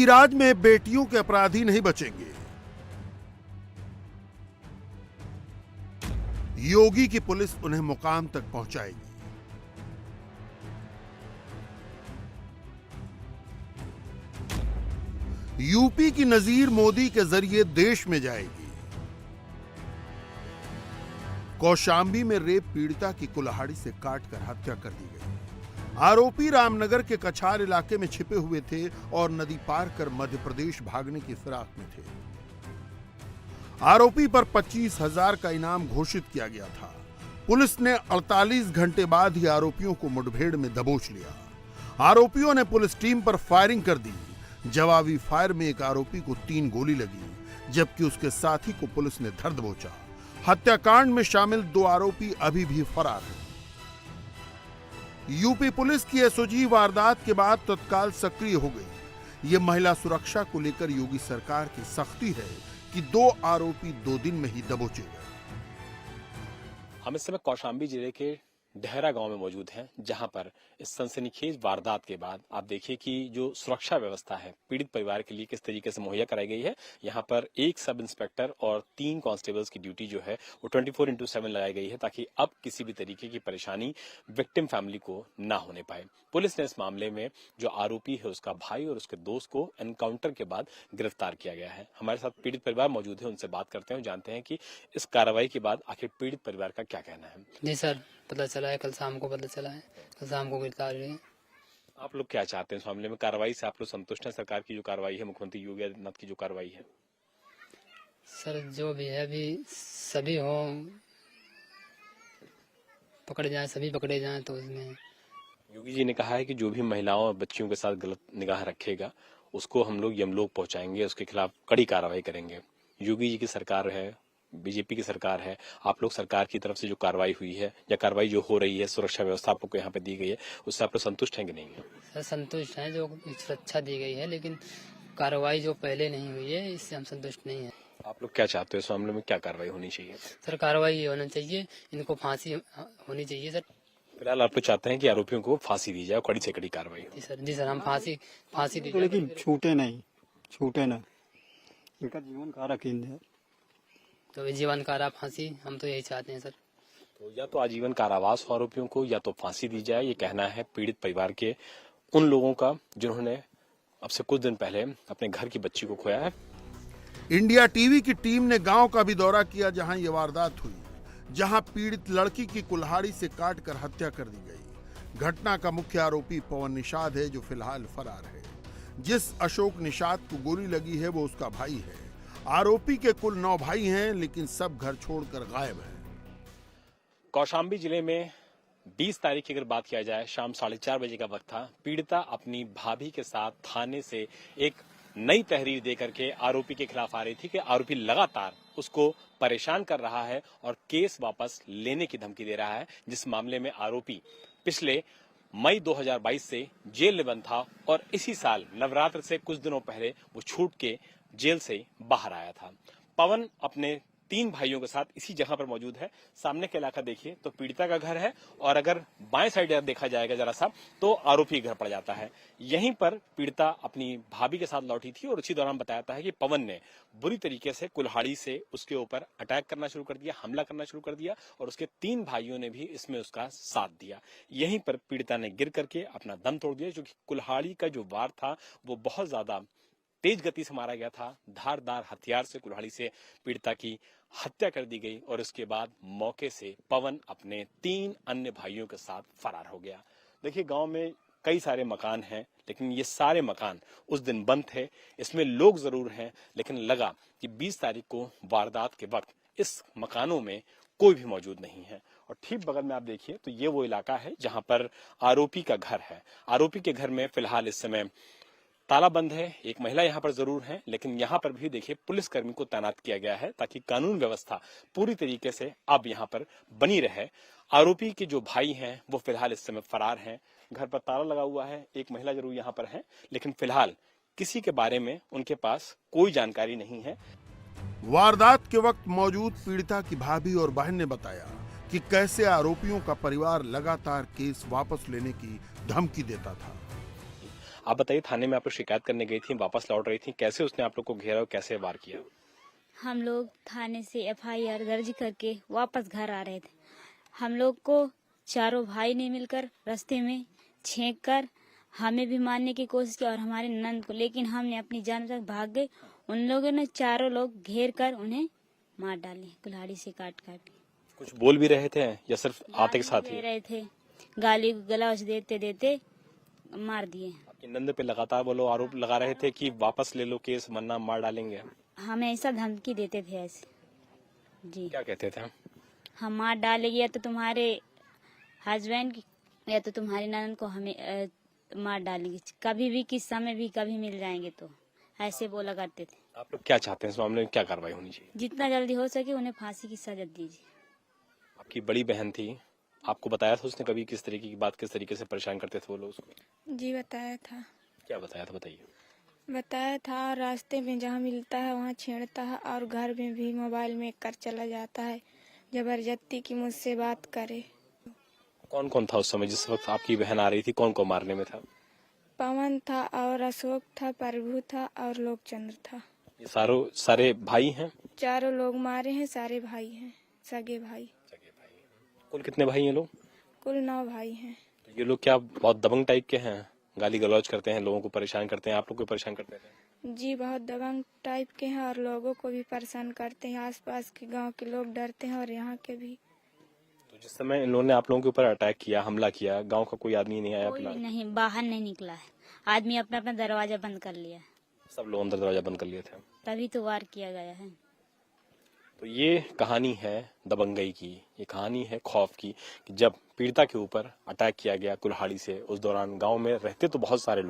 राज्य में बेटियों के अपराधी नहीं बचेंगे। योगी की पुलिस उन्हें मुकाम तक पहुंचाएगी। यूपी की नजीर मोदी के जरिए देश में जाएगी। कौशांबी में रेप पीड़िता की कुल्हाड़ी से काटकर हत्या कर दी गई। आरोपी रामनगर के कछार इलाके में छिपे हुए थे और नदी पार कर मध्य प्रदेश भागने की फिराक में थे। आरोपी पर 25,000 का इनाम घोषित किया गया था। पुलिस ने 48 घंटे बाद ही आरोपियों को मुठभेड़ में दबोच लिया। आरोपियों ने पुलिस टीम पर फायरिंग कर दी। जवाबी फायर में एक आरोपी को 3 गोली लगी, जबकि उसके साथी को पुलिस ने धर दबोचा। हत्याकांड में शामिल 2 आरोपी अभी भी फरार हैं। यूपी पुलिस की एसओजी वारदात के बाद तत्काल सक्रिय हो गई। ये महिला सुरक्षा को लेकर योगी सरकार की सख्ती है कि 2 आरोपी 2 दिन में ही दबोचे गए। हम इस समय कौशांबी जिले के डहरा गांव में मौजूद हैं, जहां पर इस सनसनीखेज वारदात के बाद आप देखिए कि जो सुरक्षा व्यवस्था है पीड़ित परिवार के लिए किस तरीके से मुहैया कराई गई है। यहां पर 1 सब इंस्पेक्टर और 3 कांस्टेबल्स की ड्यूटी जो है वो 24/7 लगाई गई है, ताकि अब किसी भी तरीके की परेशानी विक्टिम फैमिली को ना होने पाए। पुलिस ने इस मामले में जो आरोपी है उसका भाई और उसके दोस्त को एनकाउंटर के बाद गिरफ्तार किया गया है। हमारे साथ पीड़ित परिवार मौजूद है, उनसे बात करते हैं, जानते हैं कि इस कार्रवाई के बाद आखिर पीड़ित परिवार का क्या कहना है। जी सर, पता चला है, कल शाम को पता चला है, कल शाम को गिरफ्तार हुए। आप लोग क्या चाहते हैं इस मामले में? कार्रवाई से आप लोग संतुष्ट हैं? सरकार की जो कार्रवाई है, मुख्यमंत्री योगी आदित्यनाथ की जो कार्रवाई है? सर जो भी है अभी सभी हो पकड़े जाए, सभी पकड़े जाए तो इसमें योगी जी ने कहा है कि जो भी महिलाओं और बच्चियों के साथ गलत निगाह रखेगा उसको हम लोग यमलोक पहुंचाएंगे, उसके खिलाफ कड़ी कार्रवाई करेंगे। योगी जी की सरकार है, बीजेपी की सरकार है, आप लोग सरकार की तरफ से जो कार्रवाई हुई है या कार्रवाई जो हो रही है, सुरक्षा व्यवस्था आपको यहाँ पे दी गई है, उससे आप लोग संतुष्ट हैं कि नहीं है? सर संतुष्ट हैं, जो सुरक्षा दी गई है, लेकिन कार्रवाई जो पहले नहीं हुई है इससे हम संतुष्ट नहीं है। आप लोग क्या चाहते हो इस मामले में? क्या कार्रवाई होनी चाहिए? सर कार्रवाई ये होना चाहिए, इनको फांसी होनी चाहिए सर। फिलहाल आप लोग चाहते हैं कि आरोपियों को फांसी दी जाए, कड़ी से कड़ी कार्रवाई हो। जी सर हम फांसी दी, लेकिन छूटे ना, इनका जीवन कारा केंद्र है। तो जीवन कारा फांसी हम तो यही चाहते हैं सर। तो या तो आजीवन कारावास हो आरोपियों को, या तो फांसी दी जाए। ये कहना है पीड़ित परिवार के उन लोगों का जिन्होंने अब से कुछ दिन पहले अपने घर की बच्ची को खोया है। इंडिया टीवी की टीम ने गांव का भी दौरा किया जहां ये वारदात हुई, जहां पीड़ित लड़की की कुल्हाड़ी से काटकर हत्या कर दी गई। घटना का मुख्य आरोपी पवन निषाद है, जो फिलहाल फरार है। जिस अशोक निषाद को गोली लगी है वो उसका भाई है। आरोपी के कुल 9 भाई हैं, लेकिन सब घर छोड़कर गायब हैं। कौशांबी जिले में 20 तारीख की अगर बात किया जाए, शाम 4:30 बजे का वक्त था। पीड़िता अपनी भाभी के साथ थाने से एक नई तहरीर देकर के आरोपी के खिलाफ आ रही थी कि आरोपी लगातार उसको परेशान कर रहा है और केस वापस लेने की धमकी दे रहा है, जिस मामले में आरोपी पिछले मई 2022 से जेल में बंद था और इसी साल नवरात्र से कुछ दिनों पहले वो छूट के जेल से बाहर आया था। पवन अपने 3 भाइयों के साथ इसी जगह पर मौजूद है। सामने का इलाका देखिए तो पीड़िता का घर है, और अगर बाएं साइड देखा जाएगा जरा सा तो आरोपी घर पड़ जाता है। यहीं पर पीड़िता अपनी भाभी के साथ लौटी थी और उसी दौरान बताया है कि पवन ने बुरी तरीके से कुल्हाड़ी से उसके ऊपर अटैक करना शुरू कर दिया, हमला करना शुरू कर दिया, और उसके 3 भाइयों ने भी इसमें उसका साथ दिया। यहीं पर पीड़िता ने गिर करके अपना दम तोड़ दिया, क्योंकि कुल्हाड़ी का जो वार था वो बहुत ज्यादा तेज गति से मारा गया था। धारदार हथियार से कुल्हाड़ी से पीड़िता की हत्या कर दी गई और उसके बाद मौके से पवन अपने 3 अन्य भाइयों के साथ फरार हो गया। देखिए गांव में कई सारे मकान हैं, लेकिन ये सारे मकान उस दिन बंद थे। इसमें लोग जरूर हैं, लेकिन लगा कि 20 तारीख को वारदात के वक्त इस मकानों में कोई भी मौजूद नहीं है। और ठीक बगल में आप देखिए तो ये वो इलाका है जहां पर आरोपी का घर है। आरोपी के घर में फिलहाल इस समय ताला बंद है। एक महिला यहाँ पर जरूर है, लेकिन यहाँ पर भी देखिए पुलिसकर्मी को तैनात किया गया है ताकि कानून व्यवस्था पूरी तरीके से अब यहाँ पर बनी रहे। आरोपी के जो भाई हैं वो फिलहाल इस समय फरार हैं। घर पर ताला लगा हुआ है। एक महिला जरूर यहाँ पर है, लेकिन फिलहाल किसी के बारे में उनके पास कोई जानकारी नहीं है। वारदात के वक्त मौजूद पीड़िता की भाभी और बहन ने बताया कि कैसे आरोपियों का परिवार लगातार केस वापस लेने की धमकी देता था। आप बताइए, थाने में आप लोग शिकायत करने गई थी, वापस लौट रही थी, कैसे उसने आप लोग को घेरा और कैसे वार किया? हम लोग थाने से एफआईआर दर्ज करके वापस घर आ रहे थे। हम लोग को चारों भाई ने मिलकर रास्ते में छेंक कर हमें भी मारने की कोशिश की और हमारे नंद को, लेकिन हमने अपनी जान तक भाग गए। उन लोगों ने चारों लोग घेर कर उन्हें मार डाले, कुल्हाड़ी से काट काट के। कुछ बोल भी रहे थे या सिर्फ आते के साथ गाली ही? दे रहे थे, गाली गलौज देते देते मार दिए। आपके नंद पे लगातार वो लोग आरोप लगा रहे थे कि वापस ले लो केस वरना मार डालेंगे। हमें ऐसा धमकी देते थे ऐसे जी। क्या कहते थे? हम मार डालेंगे या तो तुम्हारे हस्बैंड या तो तुम्हारी ननद को हमें मार डालेंगे, कभी भी किस समय भी कभी मिल जाएंगे, तो ऐसे बोला करते थे। आप लोग क्या चाहते हैं, इस मामले में क्या कार्रवाई होनी चाहिए? जितना जल्दी हो सके उन्हें फांसी की सजा दीजिए। आपकी बड़ी बहन थी, आपको बताया था उसने कभी किस तरीके की बात, किस तरीके से परेशान करते थे वो लोग उसको? जी बताया था। क्या बताया था, बताइए। बताया था, और रास्ते में जहाँ मिलता है वहाँ छेड़ता है, और घर में भी मोबाइल में कर चला जाता है, जबरदस्ती की मुझसे बात करे। कौन कौन था उस समय जिस वक्त आपकी बहन आ रही थी, कौन कौन मारने में था? पवन था और अशोक था, प्रभु था और लोकचंद्र था। ये सारे भाई हैं? चारों लोग मारे हैं, सारे भाई हैं, सगे भाई। कुल कितने भाई हैं लोग? कुल 9 भाई हैं। तो ये लोग क्या बहुत दबंग टाइप के हैं, गाली गलौज करते हैं, लोगों को परेशान करते हैं, आप लोग को परेशान करते थे? जी बहुत दबंग टाइप के हैं और लोगों को भी परेशान करते हैं। आसपास के गांव के लोग डरते हैं और यहाँ के भी। तो जिस समय इन लोगों ने आप लोगों के ऊपर अटैक किया, हमला किया, गांव का कोई आदमी नहीं आया? कोई नहीं, बाहर नहीं निकला है। आदमी अपना अपना दरवाजा बंद कर लिया, सब लोग अंदर दरवाजा बंद कर लिए थे। तभी तो वार किया गया है। तो ये कहानी है दबंगई की, ये कहानी है खौफ की, कि जब पीड़िता के ऊपर अटैक किया गया कुल्हाड़ी से, उस दौरान गांव में रहते तो बहुत सारे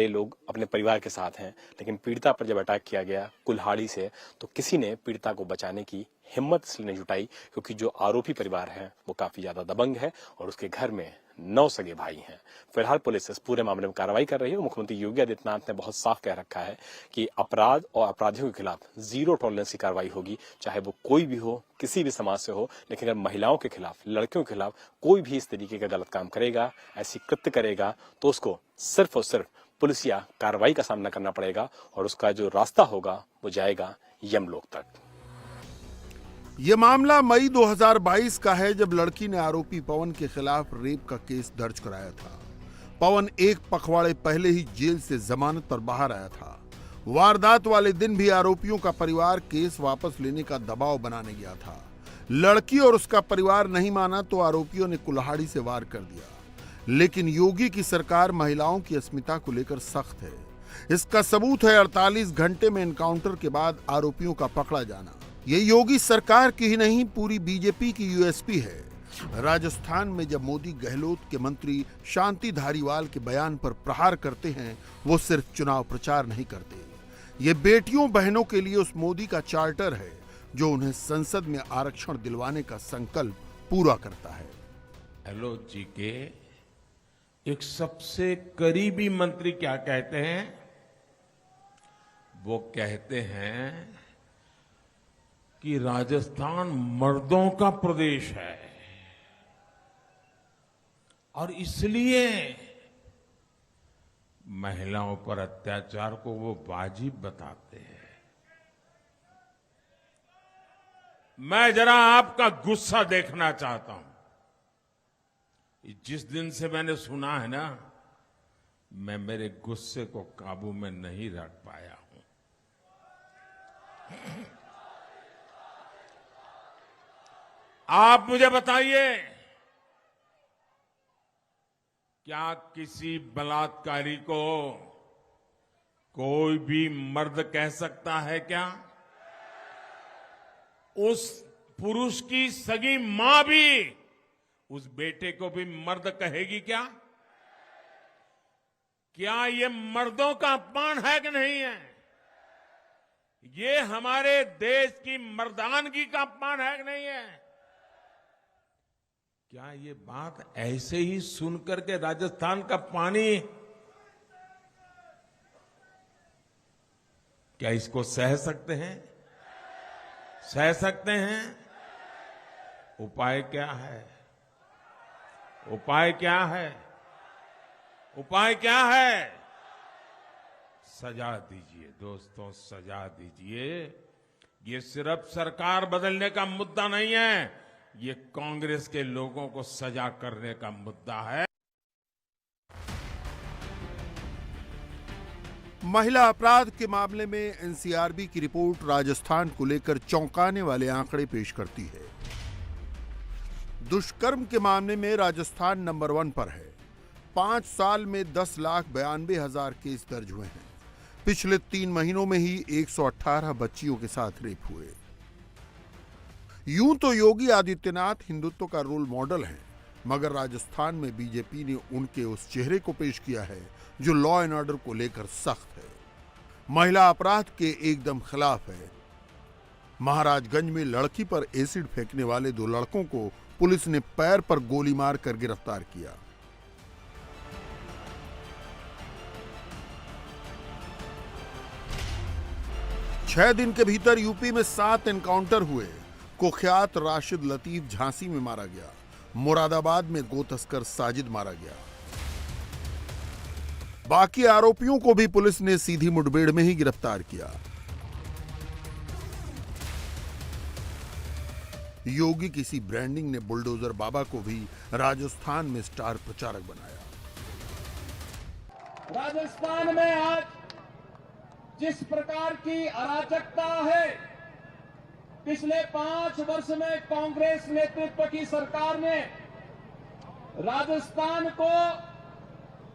लोग अपने परिवार के साथ हैं, लेकिन पीड़िता पर जब अटैक किया गया कुल्हाड़ी से, तो किसी ने पीड़िता को बचाने की हिम्मत इसलिए नहीं जुटाई क्योंकि जो आरोपी परिवार है वो काफी ज्यादा दबंग है और उसके घर में 9 सगे भाई हैं। फिलहाल पुलिस इस पूरे मामले में कार्रवाई कर रही है। मुख्यमंत्री योगी आदित्यनाथ ने बहुत साफ कह रखा है कि अपराध और अपराधियों के खिलाफ 0 टॉलरेंस की कार्रवाई होगी, चाहे वो कोई भी हो, किसी भी समाज से हो। लेकिन अगर महिलाओं के खिलाफ, लड़कियों के खिलाफ कोई भी इस तरीके का गलत काम करेगा, ऐसी कृत्य करेगा, तो उसको सिर्फ और सिर्फ पुलिसिया कार्रवाई का सामना करना पड़ेगा और उसका जो रास्ता होगा वो जाएगा यमलोक तक। ये मामला मई 2022 का है, जब लड़की ने आरोपी पवन के खिलाफ रेप का केस दर्ज कराया था। पवन 1 पखवाड़े पहले ही जेल से जमानत पर बाहर आया था। वारदात वाले दिन भी आरोपियों का परिवार केस वापस लेने का दबाव बनाने गया था। लड़की और उसका परिवार नहीं माना तो आरोपियों ने कुल्हाड़ी से वार कर दिया। लेकिन योगी की सरकार महिलाओं की अस्मिता को लेकर सख्त है। इसका सबूत है 48 घंटे में एनकाउंटर के बाद आरोपियों का पकड़ा जाना। ये योगी सरकार की ही नहीं, पूरी बीजेपी की यूएसपी है। राजस्थान में जब मोदी गहलोत के मंत्री शांति धारीवाल के बयान पर प्रहार करते हैं, वो सिर्फ चुनाव प्रचार नहीं करते, ये बेटियों बहनों के लिए उस मोदी का चार्टर है जो उन्हें संसद में आरक्षण दिलवाने का संकल्प पूरा करता है। गहलोत जी के एक सबसे करीबी मंत्री क्या कहते हैं? वो कहते हैं कि राजस्थान मर्दों का प्रदेश है और इसलिए महिलाओं पर अत्याचार को वो वाजिब बताते हैं। मैं जरा आपका गुस्सा देखना चाहता हूं। जिस दिन से मैंने सुना है ना, मैं मेरे गुस्से को काबू में नहीं रख पाया हूं। आप मुझे बताइए, क्या किसी बलात्कारी को कोई भी मर्द कह सकता है क्या? उस पुरुष की सगी मां भी उस बेटे को भी मर्द कहेगी क्या? क्या ये मर्दों का अपमान है कि नहीं है? ये हमारे देश की मर्दानगी का अपमान है कि नहीं है? क्या ये बात ऐसे ही सुनकर के राजस्थान का पानी, क्या इसको सह सकते हैं? सह सकते हैं? उपाय क्या है? उपाय क्या है? उपाय क्या है? सजा दीजिए दोस्तों, सजा दीजिए। ये सिर्फ सरकार बदलने का मुद्दा नहीं है, ये कांग्रेस के लोगों को सजा करने का मुद्दा है। महिला अपराध के मामले में एनसीआरबी की रिपोर्ट राजस्थान को लेकर चौंकाने वाले आंकड़े पेश करती है। दुष्कर्म के मामले में राजस्थान नंबर 1 पर है। 5 साल में 10,92,000 केस दर्ज हुए हैं। पिछले 3 महीनों में ही 118 बच्चियों के साथ रेप हुए। यूं तो योगी आदित्यनाथ हिंदुत्व का रोल मॉडल हैं, मगर राजस्थान में बीजेपी ने उनके उस चेहरे को पेश किया है जो लॉ एंड ऑर्डर को लेकर सख्त है, महिला अपराध के एकदम खिलाफ है। महाराजगंज में लड़की पर एसिड फेंकने वाले 2 लड़कों को पुलिस ने पैर पर गोली मारकर गिरफ्तार किया। छह दिन के भीतर यूपी में 7 एनकाउंटर हुए। कुख्यात राशिद लतीफ झांसी में मारा गया। मुरादाबाद में गो तस्कर साजिद मारा गया। बाकी आरोपियों को भी पुलिस ने सीधी मुठभेड़ में ही गिरफ्तार किया। योगी किसी ब्रांडिंग ने बुलडोजर बाबा को भी राजस्थान में स्टार प्रचारक बनाया। राजस्थान में आज जिस प्रकार की अराजकता है, पिछले 5 वर्ष में कांग्रेस नेतृत्व की सरकार ने राजस्थान को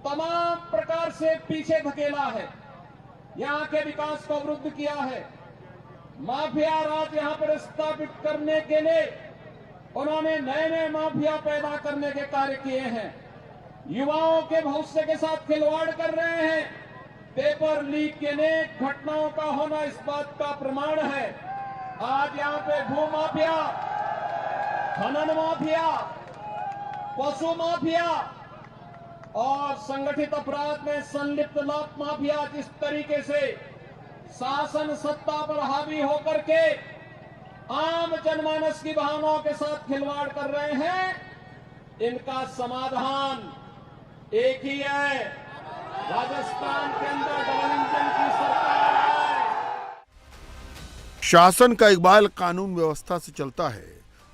तमाम प्रकार से पीछे धकेला है, यहां के विकास को अवरुद्ध किया है। माफिया राज यहां पर स्थापित करने के लिए उन्होंने नए नए माफिया पैदा करने के कार्य किए हैं। युवाओं के भविष्य के साथ खिलवाड़ कर रहे हैं। पेपर लीक के अनेक घटनाओं का होना इस बात का प्रमाण है। आज यहां पे भू माफिया, खनन माफिया, पशु माफिया और संगठित अपराध में संलिप्त लाभ माफिया जिस तरीके से शासन सत्ता पर हावी होकर के आम जनमानस की भावनाओं के साथ खिलवाड़ कर रहे हैं, इनका समाधान एक ही है। राजस्थान के अंदर डबल इंजन की सरकार है। शासन का इकबाल कानून व्यवस्था से चलता है।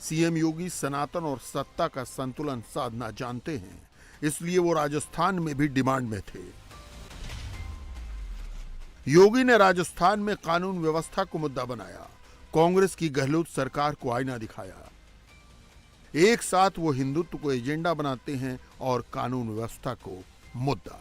सीएम योगी सनातन और सत्ता का संतुलन साधना जानते हैं, इसलिए वो राजस्थान में भी डिमांड में थे। योगी ने राजस्थान में कानून व्यवस्था को मुद्दा बनाया, कांग्रेस की गहलोत सरकार को आईना दिखाया। एक साथ वो हिंदुत्व को एजेंडा बनाते हैं और कानून व्यवस्था को मुद्दा।